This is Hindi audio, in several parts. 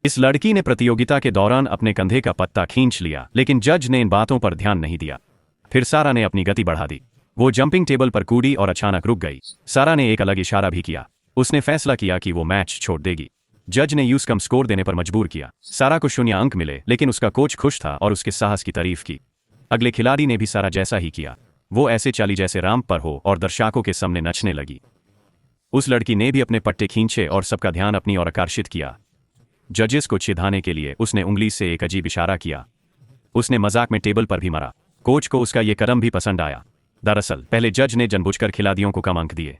इस लड़की ने प्रतियोगिता के दौरान अपने कंधे का पत्ता खींच लिया, लेकिन जज ने इन बातों पर ध्यान नहीं दिया। फिर सारा ने अपनी गति बढ़ा दी। वो जंपिंग टेबल पर कूदी और अचानक रुक गई। सारा ने एक अलग इशारा भी किया। उसने फैसला किया कि वो मैच छोड़ देगी। जज ने यूज कम स्कोर देने पर मजबूर किया। सारा को 0 अंक मिले, लेकिन उसका कोच खुश था और उसके साहस की तारीफ की। अगले खिलाड़ी ने भी सारा जैसा ही किया। वो ऐसे चली जैसे राम पर हो और दर्शकों के सामने नचने लगी। उस लड़की ने भी अपने पट्टे खींचे और सबका ध्यान अपनी ओर आकर्षित किया। जजेस को चिढ़ाने के लिए उसने उंगली से एक अजीब इशारा किया। उसने मजाक में टेबल पर भी मारा। कोच को उसका ये कदम भी पसंद आया। दरअसल पहले जज ने जानबूझकर खिलाड़ियों को कम अंक दिए।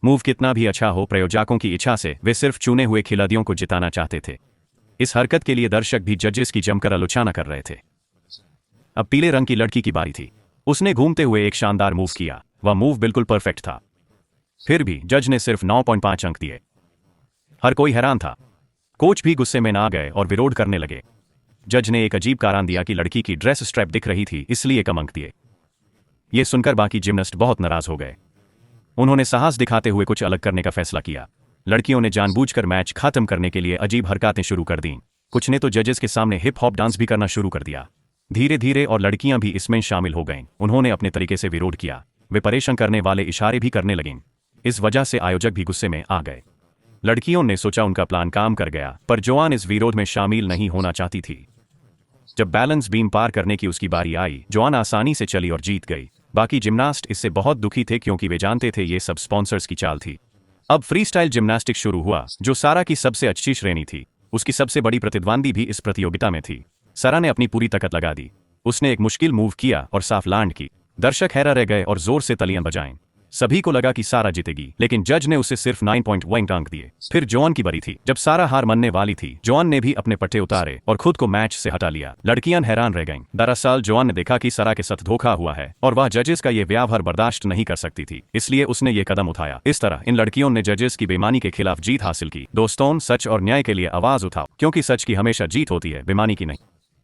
मूव कितना भी अच्छा हो, प्रायोजकों की इच्छा से वे सिर्फ चुने हुए खिलाड़ियों को जिताना चाहते थे। इस हरकत के लिए दर्शक भी जजेस की जमकर आलोचना कर रहे थे। अब पीले रंग की लड़की की बारी थी। उसने घूमते हुए एक शानदार मूव किया। वह मूव बिल्कुल परफेक्ट था। फिर भी जज ने सिर्फ 9.5 अंक दिए। हर कोई हैरान था। कोच भी गुस्से में आ गए और विरोध करने लगे। जज ने एक अजीब कारण दिया कि लड़की की ड्रेस स्ट्रैप दिख रही थी, इसलिए कम अंक दिए। ये सुनकर बाकी जिम्नास्ट बहुत नाराज हो गए। उन्होंने साहस दिखाते हुए कुछ अलग करने का फैसला किया। लड़कियों ने जानबूझकर मैच खत्म करने के लिए अजीब हरकतें शुरू कर दीं। कुछ ने तो जजेस के सामने हिप हॉप डांस भी करना शुरू कर दिया। धीरे धीरे और लड़कियां भी इसमें शामिल हो गईं। उन्होंने अपने तरीके से विरोध किया। वे परेशान करने वाले इशारे भी करने लगीं। इस वजह से आयोजक भी गुस्से में आ गए। लड़कियों ने सोचा उनका प्लान काम कर गया, पर जोआन इस विरोध में शामिल नहीं होना चाहती थी। जब बैलेंस बीम पार करने की उसकी बारी आई, जोआन आसानी से चली और जीत गई। बाकी जिम्नास्ट इससे बहुत दुखी थे, क्योंकि वे जानते थे ये सब स्पॉन्सर्स की चाल थी। अब फ्रीस्टाइल जिम्नास्टिक्स शुरू हुआ, जो सारा की सबसे अच्छी श्रेणी थी। उसकी सबसे बड़ी प्रतिद्वंदी भी इस प्रतियोगिता में थी। सारा ने अपनी पूरी ताकत लगा दी। उसने एक मुश्किल मूव किया और साफ लैंड की। दर्शक हैरान रह गए और जोर से तालियां बजाएं। सभी को लगा कि सारा जीतेगी, लेकिन जज ने उसे सिर्फ 9.1 अंक दिए। फिर जोआन की बारी थी। जब सारा हार मानने वाली थी, जोआन ने भी अपने पट्टे उतारे और खुद को मैच से हटा लिया। लड़कियां हैरान रह गईं। दरअसल जोआन ने देखा कि सारा के साथ धोखा हुआ है और वह जजेस का ये व्यवहार बर्दाश्त नहीं कर सकती थी, इसलिए उसने ये कदम उठाया। इस तरह इन लड़कियों ने जजेस की बेईमानी के खिलाफ जीत हासिल की। दोस्तों, सच और न्याय के लिए आवाज उठाओ, क्योंकि सच की हमेशा जीत होती है, बेईमानी की नहीं।